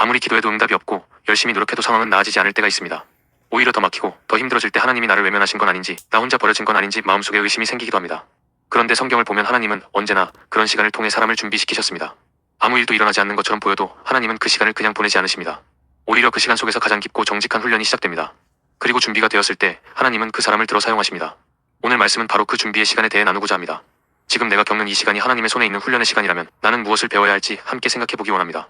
아무리 기도해도 응답이 없고 열심히 노력해도 상황은 나아지지 않을 때가 있습니다. 오히려 더 막히고 더 힘들어질 때 하나님이 나를 외면하신 건 아닌지, 나 혼자 버려진 건 아닌지 마음속에 의심이 생기기도 합니다. 그런데 성경을 보면 하나님은 언제나 그런 시간을 통해 사람을 준비시키셨습니다. 아무 일도 일어나지 않는 것처럼 보여도 하나님은 그 시간을 그냥 보내지 않으십니다. 오히려 그 시간 속에서 가장 깊고 정직한 훈련이 시작됩니다. 그리고 준비가 되었을 때 하나님은 그 사람을 들어 사용하십니다. 오늘 말씀은 바로 그 준비의 시간에 대해 나누고자 합니다. 지금 내가 겪는 이 시간이 하나님의 손에 있는 훈련의 시간이라면 나는 무엇을 배워야 할지 함께 생각해보기 원합니다.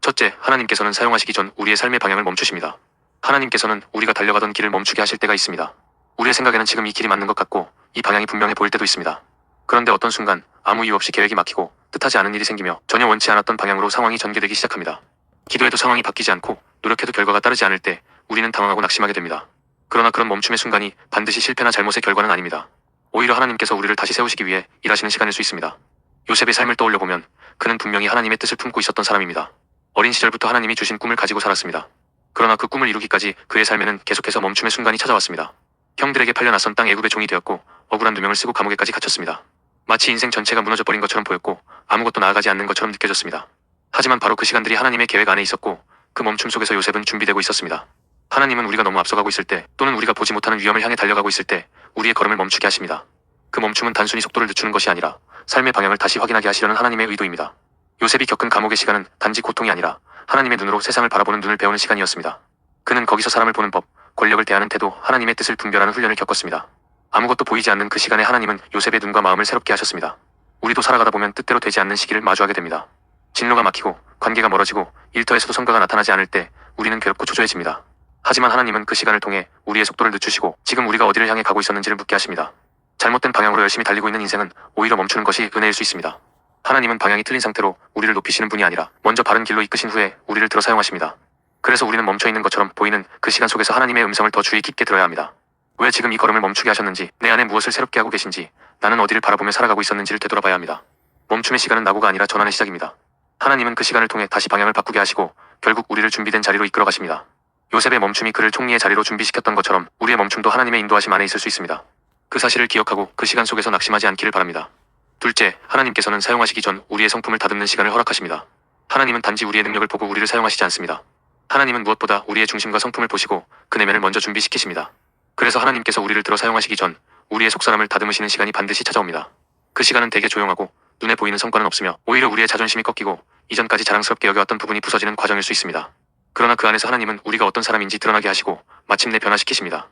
첫째, 하나님께서는 사용하시기 전 우리의 삶의 방향을 멈추십니다. 하나님께서는 우리가 달려가던 길을 멈추게 하실 때가 있습니다. 우리의 생각에는 지금 이 길이 맞는 것 같고 이 방향이 분명해 보일 때도 있습니다. 그런데 어떤 순간 아무 이유 없이 계획이 막히고 뜻하지 않은 일이 생기며 전혀 원치 않았던 방향으로 상황이 전개되기 시작합니다. 기도해도 상황이 바뀌지 않고 노력해도 결과가 따르지 않을 때 우리는 당황하고 낙심하게 됩니다. 그러나 그런 멈춤의 순간이 반드시 실패나 잘못의 결과는 아닙니다. 오히려 하나님께서 우리를 다시 세우시기 위해 일하시는 시간일 수 있습니다. 요셉의 삶을 떠올려보면 그는 분명히 하나님의 뜻을 품고 있었던 사람입니다. 어린 시절부터 하나님이 주신 꿈을 가지고 살았습니다. 그러나 그 꿈을 이루기까지 그의 삶에는 계속해서 멈춤의 순간이 찾아왔습니다. 형들에게 팔려 낯선 땅 애굽의 종이 되었고 억울한 누명을 쓰고 감옥에까지 갇혔습니다. 마치 인생 전체가 무너져버린 것처럼 보였고 아무것도 나아가지 않는 것처럼 느껴졌습니다. 하지만 바로 그 시간들이 하나님의 계획 안에 있었고 그 멈춤 속에서 요셉은 준비되고 있었습니다. 하나님은 우리가 너무 앞서가고 있을 때 또는 우리가 보지 못하는 위험을 향해 달려가고 있을 때 우리의 걸음을 멈추게 하십니다. 그 멈춤은 단순히 속도를 늦추는 것이 아니라 삶의 방향을 다시 확인하게 하시려는 하나님의 의도입니다. 요셉이 겪은 감옥의 시간은 단지 고통이 아니라 하나님의 눈으로 세상을 바라보는 눈을 배우는 시간이었습니다. 그는 거기서 사람을 보는 법, 권력을 대하는 태도, 하나님의 뜻을 분별하는 훈련을 겪었습니다. 아무것도 보이지 않는 그 시간에 하나님은 요셉의 눈과 마음을 새롭게 하셨습니다. 우리도 살아가다 보면 뜻대로 되지 않는 시기를 마주하게 됩니다. 진로가 막히고 관계가 멀어지고 일터에서도 성과가 나타나지 않을 때 우리는 괴롭고 초조해집니다. 하지만 하나님은 그 시간을 통해 우리의 속도를 늦추시고 지금 우리가 어디를 향해 가고 있었는지를 묻게 하십니다. 잘못된 방향으로 열심히 달리고 있는 인생은 오히려 멈추는 것이 은혜일 수 있습니다. 하나님은 방향이 틀린 상태로 우리를 높이시는 분이 아니라 먼저 바른 길로 이끄신 후에 우리를 들어 사용하십니다. 그래서 우리는 멈춰있는 것처럼 보이는 그 시간 속에서 하나님의 음성을 더 주의 깊게 들어야 합니다. 왜 지금 이 걸음을 멈추게 하셨는지, 내 안에 무엇을 새롭게 하고 계신지, 나는 어디를 바라보며 살아가고 있었는지를 되돌아봐야 합니다. 멈춤의 시간은 낙오가 아니라 전환의 시작입니다. 하나님은 그 시간을 통해 다시 방향을 바꾸게 하시고 결국 우리를 준비된 자리로 이끌어 가십니다. 요셉의 멈춤이 그를 총리의 자리로 준비시켰던 것처럼 우리의 멈춤도 하나님의 인도하심 안에 있을 수 있습니다. 그 사실을 기억하고 그 시간 속에서 낙심하지 않기를 바랍니다. 둘째, 하나님께서는 사용하시기 전 우리의 성품을 다듬는 시간을 허락하십니다. 하나님은 단지 우리의 능력을 보고 우리를 사용하시지 않습니다. 하나님은 무엇보다 우리의 중심과 성품을 보시고 그 내면을 먼저 준비시키십니다. 그래서 하나님께서 우리를 들어 사용하시기 전 우리의 속사람을 다듬으시는 시간이 반드시 찾아옵니다. 그 시간은 되게 조용하고 눈에 보이는 성과는 없으며 오히려 우리의 자존심이 꺾이고 이전까지 자랑스럽게 여겨왔던 부분이 부서지는 과정일 수 있습니다. 그러나 그 안에서 하나님은 우리가 어떤 사람인지 드러나게 하시고 마침내 변화시키십니다.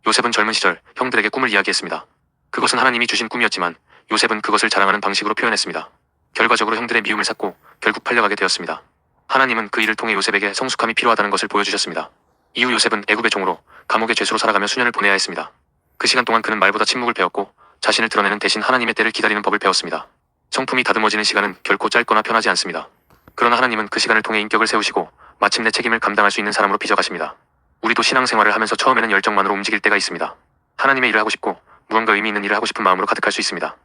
요셉은 젊은 시절 형들에게 꿈을 이야기했습니다. 그것은 하나님이 주신 꿈이었지만 요셉은 그것을 자랑하는 방식으로 표현했습니다. 결과적으로 형들의 미움을 샀고 결국 팔려가게 되었습니다. 하나님은 그 일을 통해 요셉에게 성숙함이 필요하다는 것을 보여주셨습니다. 이후 요셉은 애굽의 종으로 감옥의 죄수로 살아가며 수년을 보내야 했습니다. 그 시간 동안 그는 말보다 침묵을 배웠고 자신을 드러내는 대신 하나님의 때를 기다리는 법을 배웠습니다. 성품이 다듬어지는 시간은 결코 짧거나 편하지 않습니다. 그러나 하나님은 그 시간을 통해 인격을 세우시고 마침내 책임을 감당할 수 있는 사람으로 빚어가십니다. 우리도 신앙생활을 하면서 처음에는 열정만으로 움직일 때가 있습니다. 하나님의 일을 하고 싶고 무언가 의미 있는 일을 하고 싶은 마음으로 가득할 수 있습니다.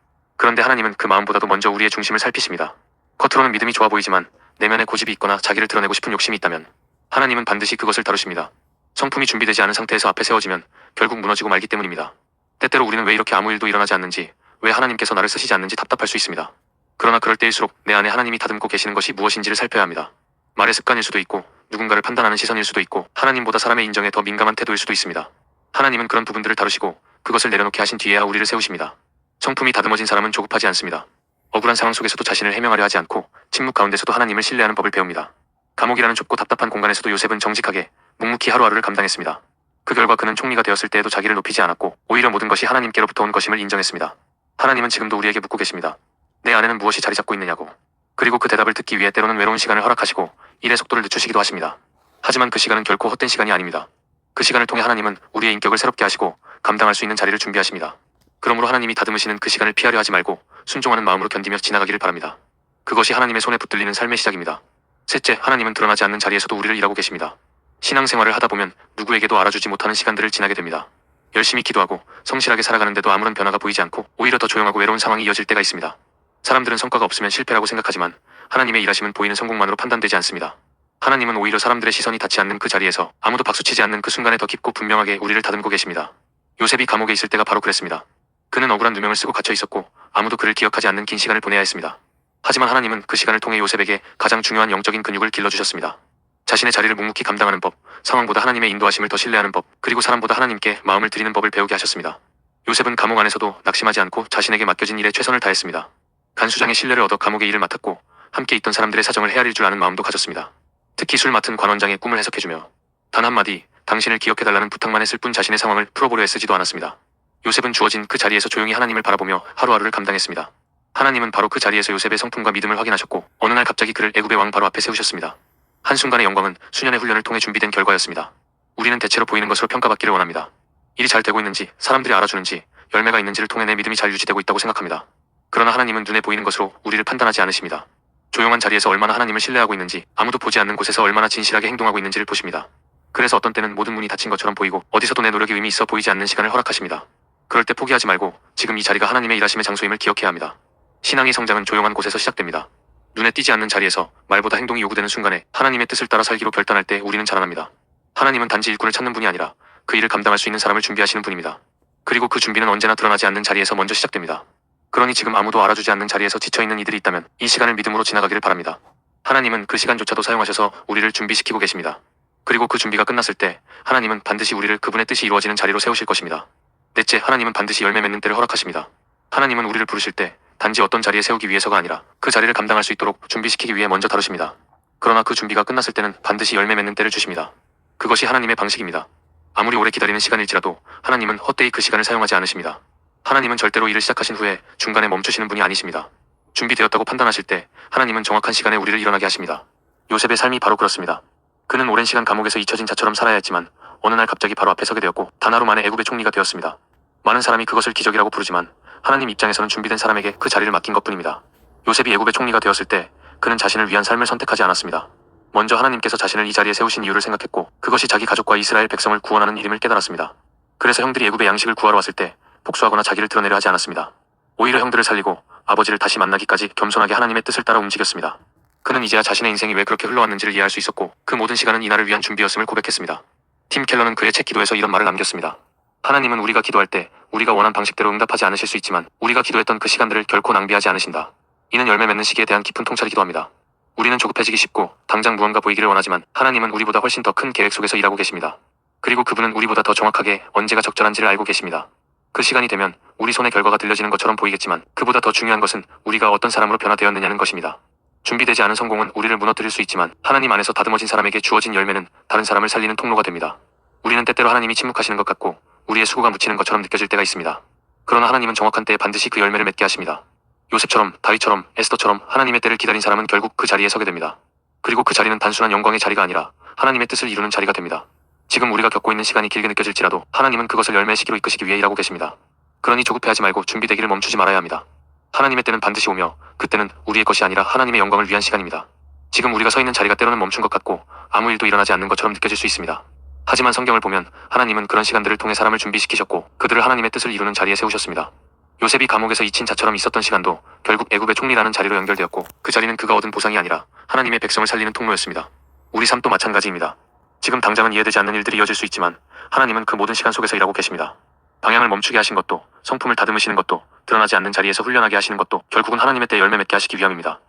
그런데 하나님은 그 마음보다도 먼저 우리의 중심을 살피십니다. 겉으로는 믿음이 좋아 보이지만 내면에 고집이 있거나 자기를 드러내고 싶은 욕심이 있다면 하나님은 반드시 그것을 다루십니다. 성품이 준비되지 않은 상태에서 앞에 세워지면 결국 무너지고 말기 때문입니다. 때때로 우리는 왜 이렇게 아무 일도 일어나지 않는지, 왜 하나님께서 나를 쓰시지 않는지 답답할 수 있습니다. 그러나 그럴 때일수록 내 안에 하나님이 다듬고 계시는 것이 무엇인지를 살펴야 합니다. 말의 습관일 수도 있고 누군가를 판단하는 시선일 수도 있고 하나님보다 사람의 인정에 더 민감한 태도일 수도 있습니다. 하나님은 그런 부분들을 다루시고 그것을 내려놓게 하신 뒤에야 우리를 세우십니다. 성품이 다듬어진 사람은 조급하지 않습니다. 억울한 상황 속에서도 자신을 해명하려 하지 않고 침묵 가운데서도 하나님을 신뢰하는 법을 배웁니다. 감옥이라는 좁고 답답한 공간에서도 요셉은 정직하게 묵묵히 하루하루를 감당했습니다. 그 결과 그는 총리가 되었을 때에도 자기를 높이지 않았고 오히려 모든 것이 하나님께로부터 온 것임을 인정했습니다. 하나님은 지금도 우리에게 묻고 계십니다. 내 안에는 무엇이 자리 잡고 있느냐고. 그리고 그 대답을 듣기 위해 때로는 외로운 시간을 허락하시고 일의 속도를 늦추시기도 하십니다. 하지만 그 시간은 결코 헛된 시간이 아닙니다. 그 시간을 통해 하나님은 우리의 인격을 새롭게 하시고 감당할 수 있는 자리를 준비하십니다. 그러므로 하나님이 다듬으시는 그 시간을 피하려 하지 말고 순종하는 마음으로 견디며 지나가기를 바랍니다. 그것이 하나님의 손에 붙들리는 삶의 시작입니다. 셋째, 하나님은 드러나지 않는 자리에서도 우리를 일하고 계십니다. 신앙생활을 하다 보면 누구에게도 알아주지 못하는 시간들을 지나게 됩니다. 열심히 기도하고 성실하게 살아가는데도 아무런 변화가 보이지 않고 오히려 더 조용하고 외로운 상황이 이어질 때가 있습니다. 사람들은 성과가 없으면 실패라고 생각하지만 하나님의 일하심은 보이는 성공만으로 판단되지 않습니다. 하나님은 오히려 사람들의 시선이 닿지 않는 그 자리에서 아무도 박수치지 않는 그 순간에 더 깊고 분명하게 우리를 다듬고 계십니다. 요셉이 감옥에 있을 때가 바로 그랬습니다. 그는 억울한 누명을 쓰고 갇혀 있었고 아무도 그를 기억하지 않는 긴 시간을 보내야 했습니다. 하지만 하나님은 그 시간을 통해 요셉에게 가장 중요한 영적인 근육을 길러주셨습니다. 자신의 자리를 묵묵히 감당하는 법, 상황보다 하나님의 인도하심을 더 신뢰하는 법, 그리고 사람보다 하나님께 마음을 드리는 법을 배우게 하셨습니다. 요셉은 감옥 안에서도 낙심하지 않고 자신에게 맡겨진 일에 최선을 다했습니다. 간수장의 신뢰를 얻어 감옥의 일을 맡았고 함께 있던 사람들의 사정을 헤아릴 줄 아는 마음도 가졌습니다. 특히 술 맡은 관원장의 꿈을 해석해주며 단 한마디 당신을 기억해달라는 부탁만 했을 뿐 자신의 상황을 풀어보려 애쓰지도 않았습니다. 요셉은 주어진 그 자리에서 조용히 하나님을 바라보며 하루하루를 감당했습니다. 하나님은 바로 그 자리에서 요셉의 성품과 믿음을 확인하셨고 어느 날 갑자기 그를 애굽의 왕 바로 앞에 세우셨습니다. 한순간의 영광은 수년의 훈련을 통해 준비된 결과였습니다. 우리는 대체로 보이는 것으로 평가받기를 원합니다. 일이 잘 되고 있는지, 사람들이 알아주는지, 열매가 있는지를 통해 내 믿음이 잘 유지되고 있다고 생각합니다. 그러나 하나님은 눈에 보이는 것으로 우리를 판단하지 않으십니다. 조용한 자리에서 얼마나 하나님을 신뢰하고 있는지, 아무도 보지 않는 곳에서 얼마나 진실하게 행동하고 있는지를 보십니다. 그래서 어떤 때는 모든 문이 닫힌 것처럼 보이고 어디서도 내 노력이 의미 있어 보이지 않는 시간을 허락하십니다. 그럴 때 포기하지 말고 지금 이 자리가 하나님의 일하심의 장소임을 기억해야 합니다. 신앙의 성장은 조용한 곳에서 시작됩니다. 눈에 띄지 않는 자리에서 말보다 행동이 요구되는 순간에 하나님의 뜻을 따라 살기로 결단할 때 우리는 자라납니다. 하나님은 단지 일꾼을 찾는 분이 아니라 그 일을 감당할 수 있는 사람을 준비하시는 분입니다. 그리고 그 준비는 언제나 드러나지 않는 자리에서 먼저 시작됩니다. 그러니 지금 아무도 알아주지 않는 자리에서 지쳐있는 이들이 있다면 이 시간을 믿음으로 지나가기를 바랍니다. 하나님은 그 시간조차도 사용하셔서 우리를 준비시키고 계십니다. 그리고 그 준비가 끝났을 때 하나님은 반드시 우리를 그분의 뜻이 이루어지는 자리로 세우실 것입니다. 넷째, 하나님은 반드시 열매 맺는 때를 허락하십니다. 하나님은 우리를 부르실 때 단지 어떤 자리에 세우기 위해서가 아니라 그 자리를 감당할 수 있도록 준비시키기 위해 먼저 다루십니다. 그러나 그 준비가 끝났을 때는 반드시 열매 맺는 때를 주십니다. 그것이 하나님의 방식입니다. 아무리 오래 기다리는 시간일지라도 하나님은 헛되이 그 시간을 사용하지 않으십니다. 하나님은 절대로 일을 시작하신 후에 중간에 멈추시는 분이 아니십니다. 준비되었다고 판단하실 때 하나님은 정확한 시간에 우리를 일어나게 하십니다. 요셉의 삶이 바로 그렇습니다. 그는 오랜 시간 감옥에서 잊혀진 자처럼 살아야 했지만 어느 날 갑자기 바로 앞에 서게 되었고 단 하루 만에 애굽의 총리가 되었습니다. 많은 사람이 그것을 기적이라고 부르지만 하나님 입장에서는 준비된 사람에게 그 자리를 맡긴 것뿐입니다. 요셉이 애굽의 총리가 되었을 때 그는 자신을 위한 삶을 선택하지 않았습니다. 먼저 하나님께서 자신을 이 자리에 세우신 이유를 생각했고 그것이 자기 가족과 이스라엘 백성을 구원하는 일임을 깨달았습니다. 그래서 형들이 애굽의 양식을 구하러 왔을 때 복수하거나 자기를 드러내려 하지 않았습니다. 오히려 형들을 살리고 아버지를 다시 만나기까지 겸손하게 하나님의 뜻을 따라 움직였습니다. 그는 이제야 자신의 인생이 왜 그렇게 흘러왔는지를 이해할 수 있었고 그 모든 시간은 이날을 위한 준비였음을 고백했습니다. 팀 켈러는 그의 책 기도에서 이런 말을 남겼습니다. 하나님은 우리가 기도할 때 우리가 원한 방식대로 응답하지 않으실 수 있지만 우리가 기도했던 그 시간들을 결코 낭비하지 않으신다. 이는 열매 맺는 시기에 대한 깊은 통찰이기도 합니다. 우리는 조급해지기 쉽고 당장 무언가 보이기를 원하지만 하나님은 우리보다 훨씬 더 큰 계획 속에서 일하고 계십니다. 그리고 그분은 우리보다 더 정확하게 언제가 적절한지를 알고 계십니다. 그 시간이 되면 우리 손의 결과가 들려지는 것처럼 보이겠지만 그보다 더 중요한 것은 우리가 어떤 사람으로 변화되었느냐는 것입니다. 준비되지 않은 성공은 우리를 무너뜨릴 수 있지만 하나님 안에서 다듬어진 사람에게 주어진 열매는 다른 사람을 살리는 통로가 됩니다. 우리는 때때로 하나님이 침묵하시는 것 같고 우리의 수고가 묻히는 것처럼 느껴질 때가 있습니다. 그러나 하나님은 정확한 때에 반드시 그 열매를 맺게 하십니다. 요셉처럼, 다윗처럼, 에스더처럼 하나님의 때를 기다린 사람은 결국 그 자리에 서게 됩니다. 그리고 그 자리는 단순한 영광의 자리가 아니라 하나님의 뜻을 이루는 자리가 됩니다. 지금 우리가 겪고 있는 시간이 길게 느껴질지라도 하나님은 그것을 열매의 시기로 이끄시기 위해 일하고 계십니다. 그러니 조급해하지 말고 준비되기를 멈추지 말아야 합니다. 하나님의 때는 반드시 오며 그때는 우리의 것이 아니라 하나님의 영광을 위한 시간입니다. 지금 우리가 서 있는 자리가 때로는 멈춘 것 같고 아무 일도 일어나지 않는 것처럼 느껴질 수 있습니다. 하지만 성경을 보면 하나님은 그런 시간들을 통해 사람을 준비시키셨고 그들을 하나님의 뜻을 이루는 자리에 세우셨습니다. 요셉이 감옥에서 잊힌 자처럼 있었던 시간도 결국 애굽의 총리라는 자리로 연결되었고 그 자리는 그가 얻은 보상이 아니라 하나님의 백성을 살리는 통로였습니다. 우리 삶도 마찬가지입니다. 지금 당장은 이해되지 않는 일들이 이어질 수 있지만 하나님은 그 모든 시간 속에서 일하고 계십니다. 방향을 멈추게 하신 것도 성품을 다듬으시는 것도 드러나지 않는 자리에서 훈련하게 하시는 것도 결국은 하나님의 때 열매 맺게 하시기 위함입니다.